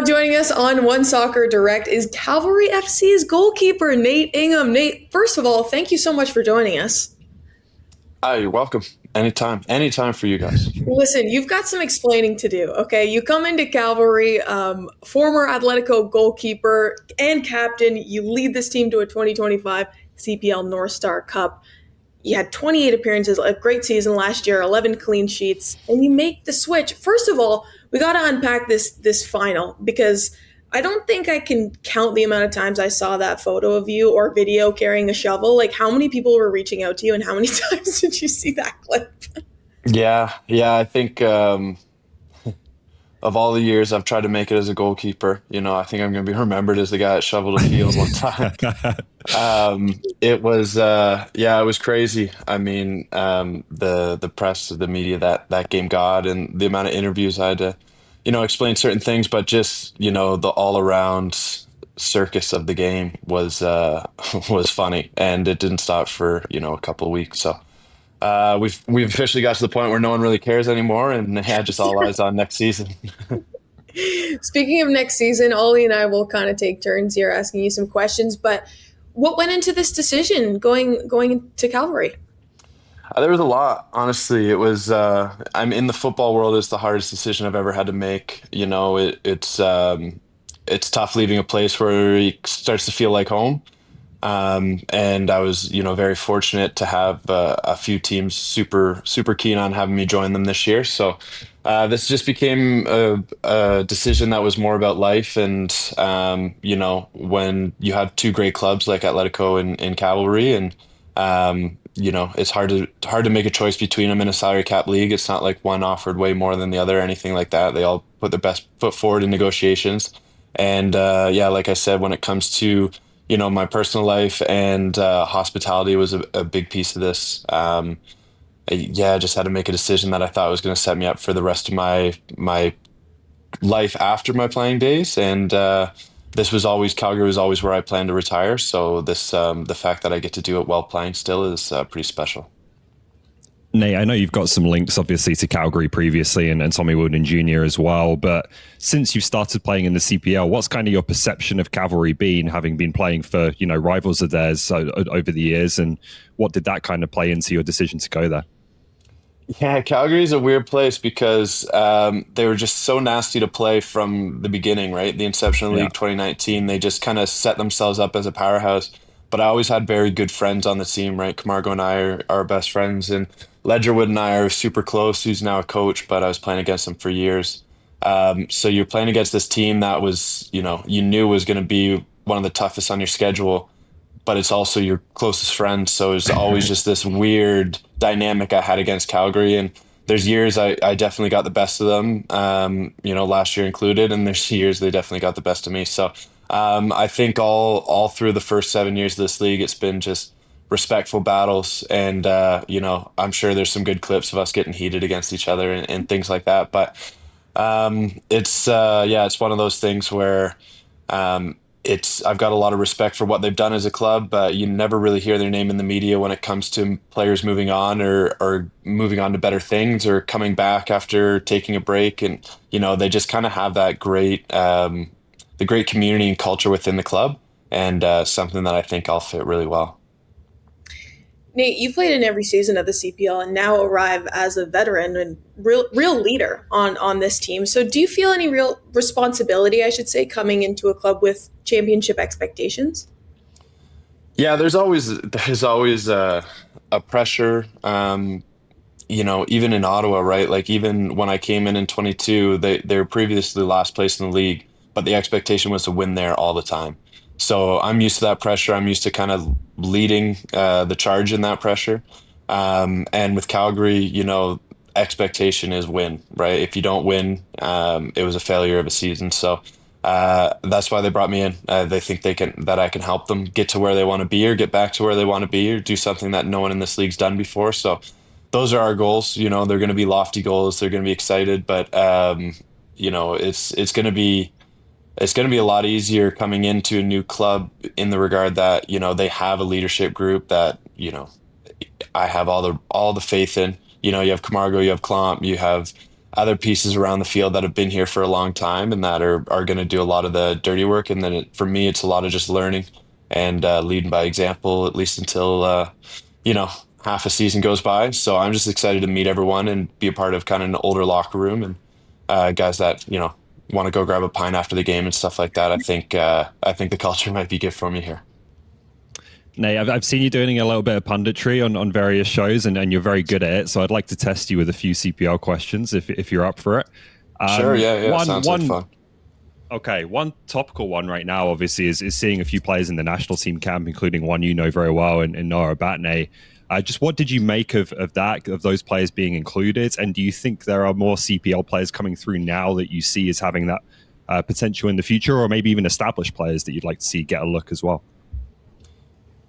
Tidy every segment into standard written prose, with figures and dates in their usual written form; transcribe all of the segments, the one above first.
joining us on OneSoccer Direct is Cavalry FC's goalkeeper, Nate Ingham. Nate, first of all, thank you so much for joining us. You're welcome. Anytime for you guys. Listen, you've got some explaining to do, okay? You come into Cavalry, former Atletico goalkeeper and captain. You lead this team to a 2025 CPL North Star Cup. You had 28 appearances, a great season last year, 11 clean sheets, and you make the switch. First of all, we got to unpack this final because I don't think I can count the amount of times I saw that photo of you or video carrying a shovel. Like, how many people were reaching out to you and how many times did you see that clip? Yeah. I think of all the years I've tried to make it as a goalkeeper, I think I'm going to be remembered as the guy that shoveled a field one time. It was crazy. I mean, the press, the media that game got, and the amount of interviews I had to, explain certain things, but just, the all around circus of the game was funny, and it didn't stop for, a couple of weeks. So we've officially got to the point where no one really cares anymore, and just all eyes on next season. Speaking of next season, Ollie and I will kind of take turns here asking you some questions, but what went into this decision going to Cavalry? There was a lot, honestly. It was, I'm in the football world. It's the hardest decision I've ever had to make. It's tough leaving a place where it starts to feel like home. And I was, very fortunate to have a few teams super keen on having me join them this year. So this just became a decision that was more about life. And, when you have two great clubs like Atletico and Cavalry, and it's hard to make a choice between them in a salary cap league. It's not like one offered way more than the other or anything like that. They all put their best foot forward in negotiations. And like I said, when it comes to my personal life and hospitality was a big piece of this. I just had to make a decision that I thought was going to set me up for the rest of my life after my playing days. And Calgary was always where I planned to retire. So the fact that I get to do it while playing still is pretty special. Nate, I know you've got some links, obviously, to Calgary previously and Tommy Wooden Jr. as well. But since you've started playing in the CPL, what's kind of your perception of Cavalry been, having been playing for, rivals of theirs over the years? And what did that kind of play into your decision to go there? Yeah, Calgary is a weird place because they were just so nasty to play from the beginning, right? The inception of the League 2019, they just kind of set themselves up as a powerhouse. But I always had very good friends on the team, right? Camargo and I are our best friends, and Ledgerwood and I are super close, who's now a coach, but I was playing against him for years. So you're playing against this team that was, you knew was going to be one of the toughest on your schedule, but it's also your closest friend. So it's always just this weird dynamic I had against Calgary. And there's years I definitely got the best of them, last year included, and there's years they definitely got the best of me. So I think all through the first 7 years of this league, it's been just respectful battles, and I'm sure there's some good clips of us getting heated against each other and things like that. But it's one of those things where I've got a lot of respect for what they've done as a club, but you never really hear their name in the media when it comes to players moving on or moving on to better things or coming back after taking a break. And they just kind of have that great the great community and culture within the club, and something that I think I'll fit really well. Nate, you've played in every season of the CPL and now arrive as a veteran and real leader on this team. So do you feel any real responsibility, I should say, coming into a club with championship expectations? Yeah, there's always a pressure, even in Ottawa, right? Like even when I came in 22, they were previously last place in the league, but the expectation was to win there all the time. So I'm used to that pressure. I'm used to kind of leading the charge in that pressure. And with Calgary, expectation is win, right? If you don't win, it was a failure of a season. So that's why they brought me in. They think that I can help them get to where they want to be or get back to where they want to be or do something that no one in this league's done before. So those are our goals. They're going to be lofty goals. They're going to be excited, but it's going to be a lot easier coming into a new club in the regard that, they have a leadership group that, I have all the faith in. You have Camargo, you have Klomp, you have other pieces around the field that have been here for a long time and that are going to do a lot of the dirty work. And then for me, it's a lot of just learning and leading by example, at least until you know, half a season goes by. So I'm just excited to meet everyone and be a part of kind of an older locker room and guys that, you know, want to go grab a pint after the game and stuff like that. I think the culture might be good for me here. Nate, I've seen you doing a little bit of punditry on various shows, and you're very good at it. So I'd like to test you with a few CPL questions if you're up for it. Sure, yeah, sounds like fun. Okay, one topical one right now, obviously, is seeing a few players in the national team camp, including one you know very well in Noah Batney. Just what did you make of those players being included? And do you think there are more CPL players coming through now that you see as having that potential in the future, or maybe even established players that you'd like to see get a look as well?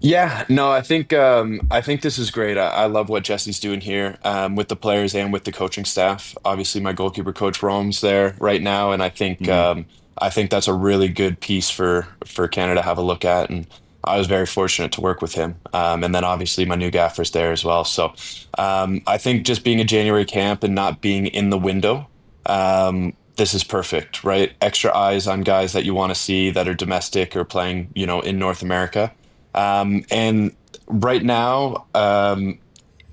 Yeah, no, I think this is great. I love what Jesse's doing here with the players and with the coaching staff. Obviously, my goalkeeper coach Rome's there right now, and I think that's a really good piece for Canada to have a look at. And I was very fortunate to work with him. And then obviously my new gaffer's there as well. So I think just being a January camp and not being in the window, this is perfect, right? Extra eyes on guys that you want to see that are domestic or playing, you know, in North America. And right now,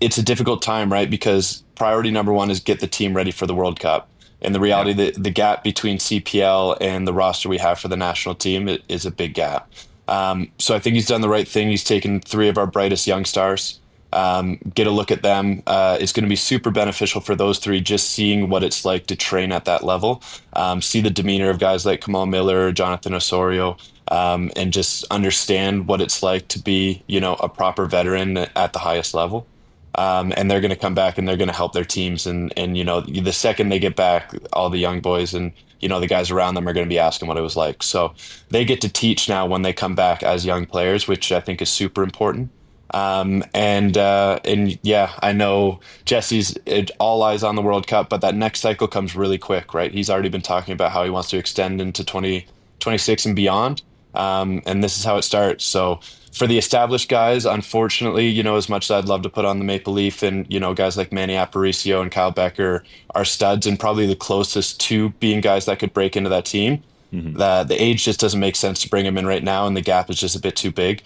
it's a difficult time, right? Because priority number one is get the team ready for the World Cup. And the reality, the gap between CPL and the roster we have for the national team is a big gap. So I think he's done the right thing. He's taken 3 of our brightest young stars, get a look at them. It's going to be super beneficial for those 3, just seeing what it's like to train at that level, see the demeanor of guys like Kamal Miller, Jonathan Osorio, and just understand what it's like to be, you know, a proper veteran at the highest level. And they're going to come back and they're going to help their teams. And, you know, the second they get back, all the young boys and, you know, the guys around them are going to be asking what it was like. So they get to teach now when they come back as young players, which I think is super important. And yeah, I know Jesse's all eyes on the World Cup, but that next cycle comes really quick, right? He's already been talking about how he wants to extend into 2026 and beyond. And this is how it starts. So for the established guys, unfortunately, you know, as much as I'd love to put on the Maple Leaf and, you know, guys like Manny Aparicio and Kyle Becker are studs and probably the closest to being guys that could break into that team. Mm-hmm. The age just doesn't make sense to bring them in right now, and the gap is just a bit too big.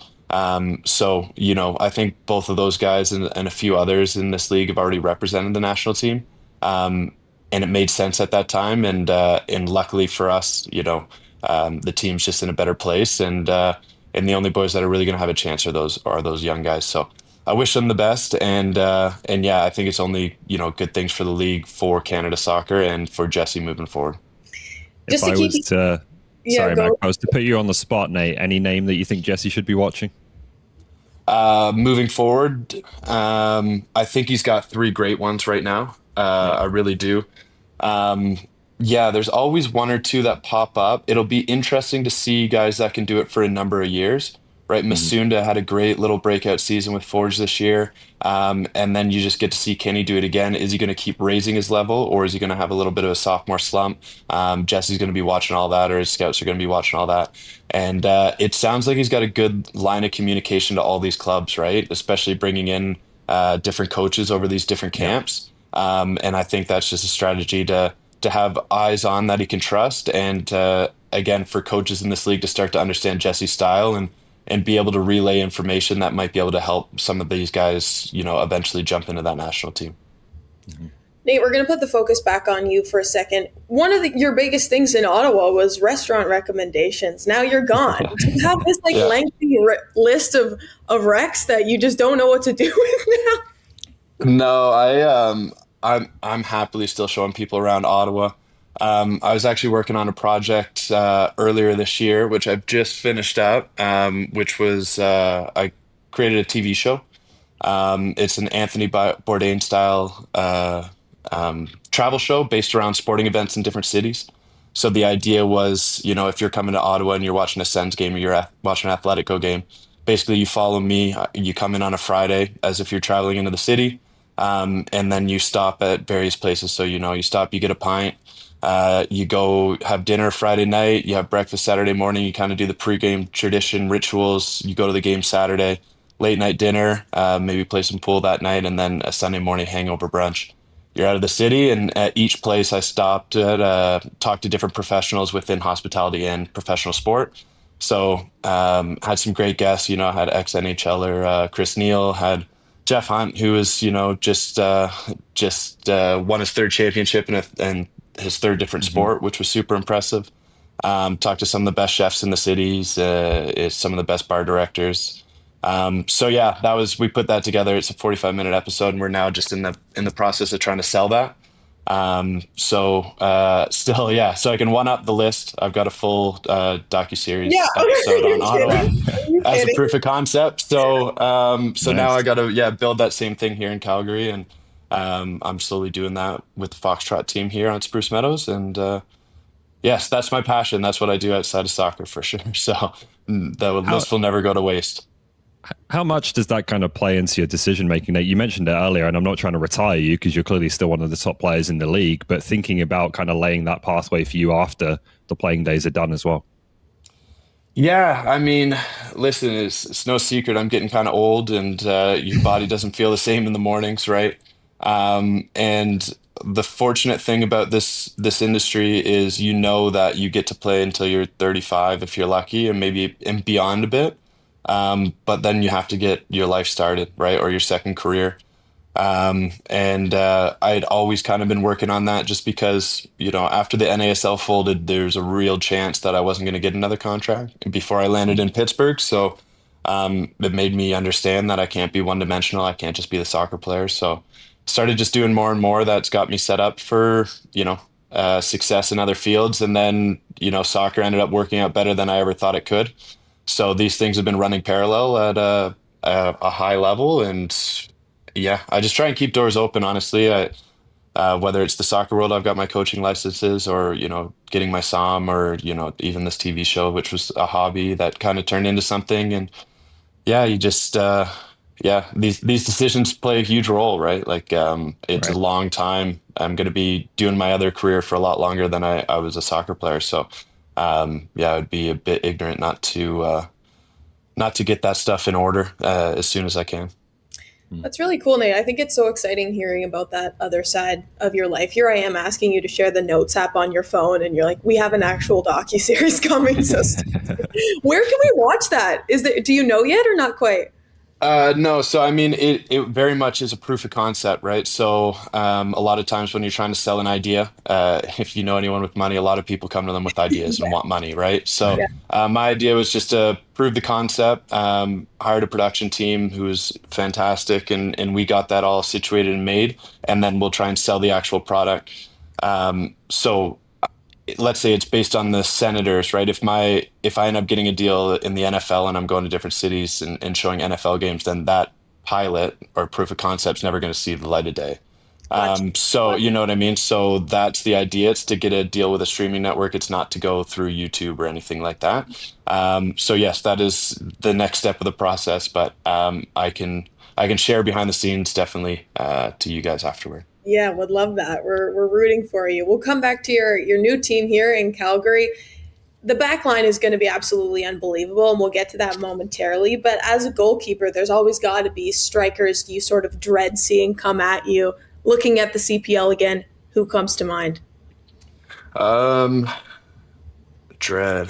So, you know, I think both of those guys and a few others in this league have already represented the national team. And it made sense at that time. And luckily for us, you know, the team's just in a better place. And the only boys that are really going to have a chance are those young guys. So I wish them the best. And yeah, I think it's only, you know, good things for the league, for Canada soccer, and for Jesse moving forward. If I was to put you on the spot, Nate, any name that you think Jesse should be watching? Moving forward, I think he's got 3 great ones right now. I really do. Yeah, there's always 1 or 2 that pop up. It'll be interesting to see guys that can do it for a number of years, right? Mm-hmm. Masunda had a great little breakout season with Forge this year. And then you just get to see, can he do it again? Is he going to keep raising his level, or is he going to have a little bit of a sophomore slump? Jesse's going to be watching all that, or his scouts are going to be watching all that. And it sounds like he's got a good line of communication to all these clubs, right? Especially bringing in different coaches over these different camps. And I think that's just a strategy to have eyes on that he can trust. And again, for coaches in this league to start to understand Jesse's style and be able to relay information that might be able to help some of these guys, you know, eventually jump into that national team. Mm-hmm. Nate, we're going to put the focus back on you for a second. One of your biggest things in Ottawa was restaurant recommendations. Now you're gone. Do you have this lengthy list of recs that you just don't know what to do with now? No, I'm happily still showing people around Ottawa. I was actually working on a project earlier this year, which I've just finished up, which was I created a TV show. It's an Anthony Bourdain style travel show based around sporting events in different cities. So the idea was, you know, if you're coming to Ottawa and you're watching a Sens game or you're watching an Atletico game, basically you follow me, you come in on a Friday as if you're traveling into the city. And then you stop at various places. So, you know, you stop, you get a pint, you go have dinner Friday night, you have breakfast Saturday morning, you kind of do the pregame tradition rituals, you go to the game Saturday, late night dinner, maybe play some pool that night, and then a Sunday morning hangover brunch. you're out of the city. And at each place I stopped at, talked to different professionals within hospitality and professional sport. So had some great guests. I had ex-NHLer Chris Neal, had Jeff Hunt, who was just won his third championship and his third different sport, which was super impressive. Talked to some of the best chefs in the cities, some of the best bar directors. So yeah, we put that together. It's a 45-minute episode, and we're now just in the process of trying to sell that. Still, yeah. So I can one up the list. I've got a full docuseries episode on Ottawa as a proof of concept. So nice. Now I got to build that same thing here in Calgary, and I'm slowly doing that with the Foxtrot team here on Spruce Meadows. And yes, that's my passion. That's what I do outside of soccer for sure. So this will never go to waste. How much does that kind of play into your decision making? Nate, you mentioned it earlier, and I'm not trying to retire you because you're clearly still one of the top players in the league, but thinking about kind of laying that pathway for you after the playing days are done as well. Yeah, I mean, listen, it's no secret I'm getting kind of old, and your body doesn't feel the same in the mornings, right? And the fortunate thing about this industry is that you get to play until you're 35 if you're lucky, and maybe and beyond a bit. But then you have to get your life started, right? Or your second career. I'd always kind of been working on that just because, after the NASL folded, there's a real chance that I wasn't going to get another contract before I landed in Pittsburgh. So it made me understand that I can't be one-dimensional. I can't just be the soccer player. So started just doing more and more. That's got me set up for, success in other fields. And then, soccer ended up working out better than I ever thought it could. So these things have been running parallel at a high level, and yeah, I just try and keep doors open. Honestly, whether it's the soccer world, I've got my coaching licenses, or getting my SOM, or even this TV show, which was a hobby that kind of turned into something. And yeah, you just these decisions play a huge role, right? Like it's a long time. I'm going to be doing my other career for a lot longer than I was a soccer player. So. I would be a bit ignorant not to get that stuff in order as soon as I can. That's really cool, Nate. I think it's so exciting hearing about that other side of your life. Here I am asking you to share the notes app on your phone, and you're like, we have an actual docuseries coming. So where can we watch that? Do you know yet or not quite? No. So, I mean, it very much is a proof of concept, right? So a lot of times when you're trying to sell an idea, if you know anyone with money, a lot of people come to them with ideas and want money, right? So my idea was just to prove the concept, hired a production team who was fantastic, and we got that all situated and made, and then we'll try and sell the actual product. So let's say it's based on the Senators, right? If I end up getting a deal in the NFL and I'm going to different cities and showing NFL games, then that pilot or proof of concept's never going to see the light of day. So you know what I mean? So that's the idea. It's to get a deal with a streaming network. It's not to go through YouTube or anything like that. So yes, that is the next step of the process, but I can share behind the scenes definitely to you guys afterward. Yeah, would love that. We're rooting for you. We'll come back to your new team here in Calgary. The back line is going to be absolutely unbelievable, and we'll get to that momentarily. But as a goalkeeper, there's always got to be strikers you sort of dread seeing come at you. Looking at the CPL again, who comes to mind? Dread.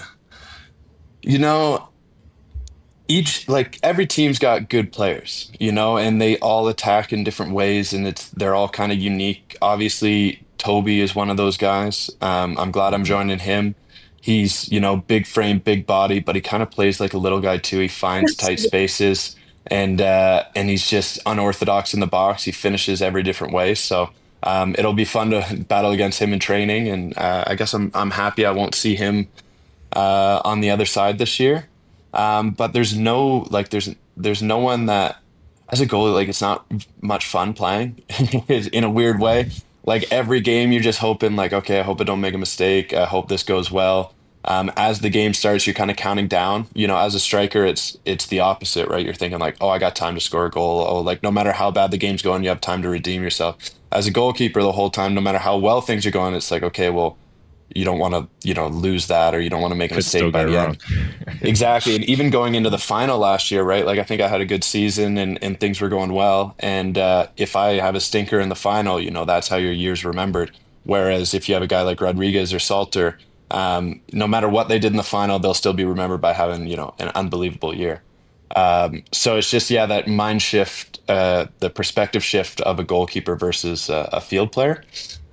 Every team's got good players, and they all attack in different ways, and they're all kind of unique. Obviously, Toby is one of those guys. I'm glad I'm joining him. He's, big frame, big body, but he kind of plays like a little guy too. He finds tight spaces, and he's just unorthodox in the box. He finishes every different way. So it'll be fun to battle against him in training, and I guess I'm happy I won't see him on the other side this year. But there's no one that, as a goalie, it's not much fun playing in a weird way. Like every game you're just hoping okay, I hope I don't make a mistake. I hope this goes well. As the game starts, you're kind of counting down. As a striker, it's the opposite, right? You're thinking oh, I got time to score a goal. Oh, no matter how bad the game's going, you have time to redeem yourself. As a goalkeeper, the whole time, no matter how well things are going, it's okay, well, you don't want to, lose that, or you don't want to make a Could still mistake by go the wrong. end. Exactly. And even going into the final last year, right? Like I think I had a good season and things were going well. And if I have a stinker in the final, that's how your year's remembered. Whereas if you have a guy like Rodriguez or Salter, no matter what they did in the final, they'll still be remembered by having, an unbelievable year. So it's just, yeah, that mind shift, the perspective shift of a goalkeeper versus a field player.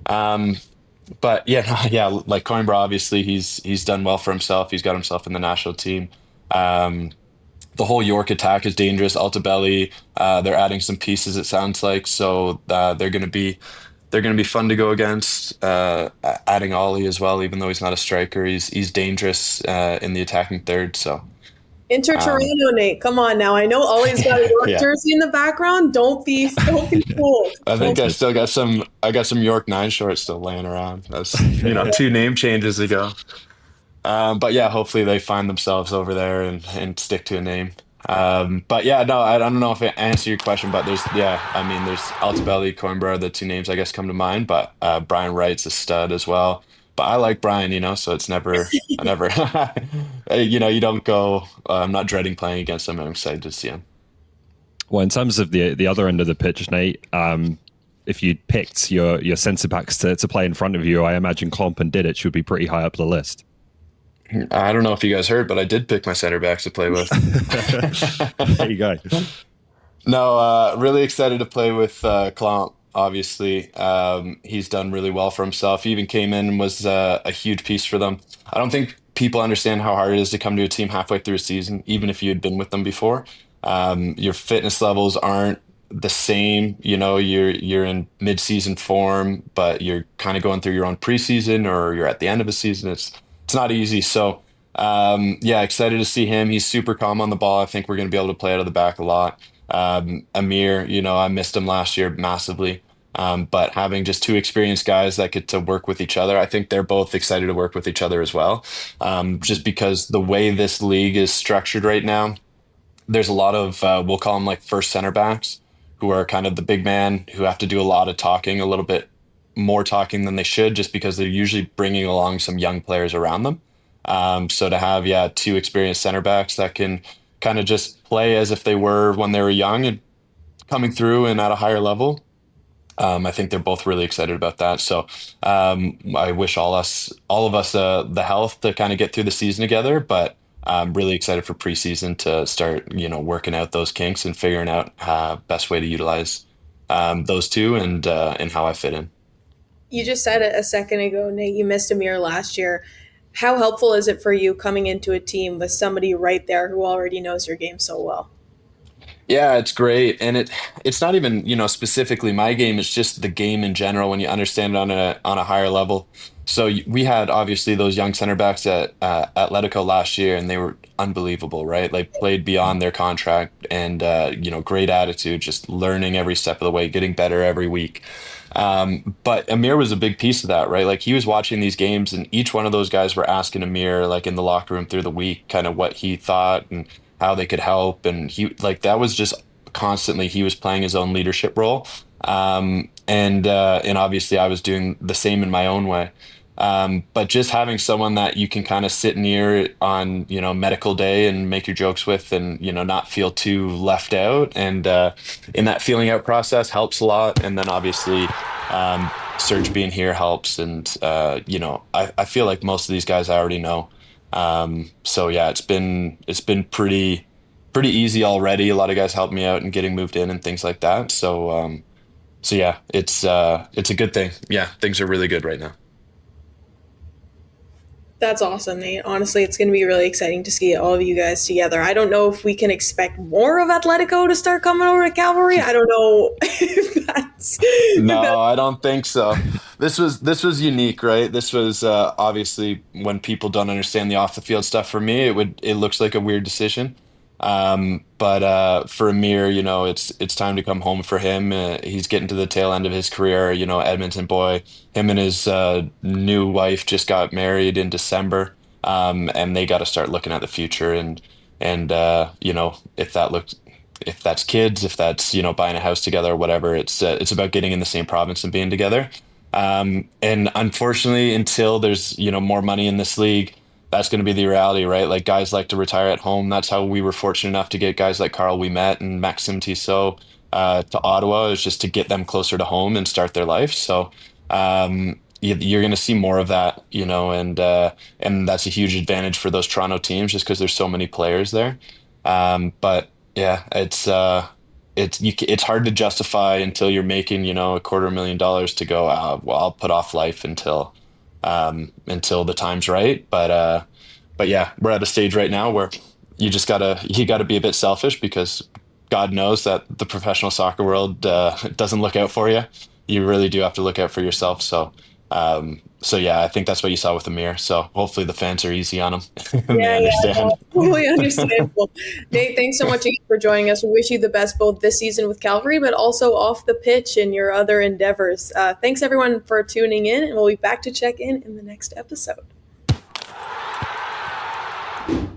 Um, but yeah, yeah, like Coimbra, obviously he's done well for himself. He's got himself in the national team. Um, the whole York attack is dangerous. Altabelli, they're adding some pieces, it sounds like, so they're gonna be fun to go against. Adding Ollie as well, even though he's not a striker, he's dangerous in the attacking third. So Inter um, Toronto, Nate. Come on now. I know Ollie's got a York yeah, jersey in the background. Don't be fooled. I think Don't I be. still got some. I got some York nine shorts still laying around. That's two name changes ago. But yeah, hopefully they find themselves over there and stick to a name. But yeah, no, I don't know if I answer your question, but I mean, there's Altobelli, Coimbra, the two names I guess come to mind, but Brian Wright's a stud as well. But I like Brian, so it's I never, you don't go, I'm not dreading playing against him. I'm excited to see him. Well, in terms of the other end of the pitch, Nate, if you'd picked your centre backs to play in front of you, I imagine Klomp and Didic would be pretty high up the list. I don't know if you guys heard, but I did pick my center backs to play with. There you go. No, really excited to play with Klomp. Obviously, he's done really well for himself. He even came in and was a huge piece for them. I don't think people understand how hard it is to come to a team halfway through a season, even if you had been with them before. Your fitness levels aren't the same. You're in mid-season form, but you're kind of going through your own preseason, or you're at the end of a season. It's not easy. So, yeah, excited to see him. He's super calm on the ball. I think we're going to be able to play out of the back a lot. Amir, I missed him last year massively. But having just two experienced guys that get to work with each other, I think they're both excited to work with each other as well. Just because the way this league is structured right now, there's a lot of, we'll call them like first center backs, who are kind of the big man who have to do a lot of talking, a little bit more talking than they should, just because they're usually bringing along some young players around them. So to have, yeah, two experienced center backs that can kind of just play as if they were when they were young and coming through and at a higher level. I think they're both really excited about that. So I wish all of us, the health to kind of get through the season together. But I'm really excited for preseason to start, working out those kinks and figuring out best way to utilize those two and how I fit in. You just said it a second ago, Nate. You missed Amir last year. How helpful is it for you coming into a team with somebody right there who already knows your game so well? Yeah, it's great. And it's not even, specifically my game, it's just the game in general when you understand it on a higher level. So we had obviously those young center backs at Atletico last year, and they were unbelievable, right? Like played beyond their contract and great attitude, just learning every step of the way, getting better every week. But Amir was a big piece of that, right? Like he was watching these games, and each one of those guys were asking Amir, like in the locker room through the week, kind of what he thought and how they could help. And he, like, that was just constantly, he was playing his own leadership role. And obviously I was doing the same in my own way. But just having someone that you can kind of sit near on, medical day and make your jokes with, and, not feel too left out. And in that feeling out process helps a lot. And then obviously, Serge being here helps. And, I feel like most of these guys I already know. So yeah, it's been pretty easy already. A lot of guys helped me out in getting moved in and things like that. So yeah, it's a good thing. Yeah, things are really good right now. That's awesome, Nate. Honestly, it's going to be really exciting to see all of you guys together. I don't know if we can expect more of Atletico to start coming over to Cavalry. I don't know if that's. No, I don't think so. This was unique, right? This was obviously when people don't understand the off the field stuff. For me, it looks like a weird decision. But for Amir, it's time to come home for him. He's getting to the tail end of his career. Edmonton boy. Him and his new wife just got married in December, and they got to start looking at the future. And if that's kids, if that's buying a house together or whatever, it's about getting in the same province and being together. And unfortunately, until there's, more money in this league, that's going to be the reality, right? Like guys like to retire at home. That's how we were fortunate enough to get guys like Carl Ouimet and Maxime Tissot to Ottawa, is just to get them closer to home and start their life. So you're going to see more of that, and that's a huge advantage for those Toronto teams just because there's so many players there. But yeah, it's hard to justify until you're making, $250,000 to go, well, I'll put off life until the time's right. But yeah, we're at a stage right now where you gotta be a bit selfish, because God knows that the professional soccer world doesn't look out for you. You really do have to look out for yourself. So yeah, I think that's what you saw with Amir. So hopefully the fans are easy on him and they Yeah, understand. no, totally understandable. Nate, thanks so much again for joining us. We wish you the best both this season with Calvary, but also off the pitch in your other endeavors. Thanks everyone for tuning in, and we'll be back to check in the next episode.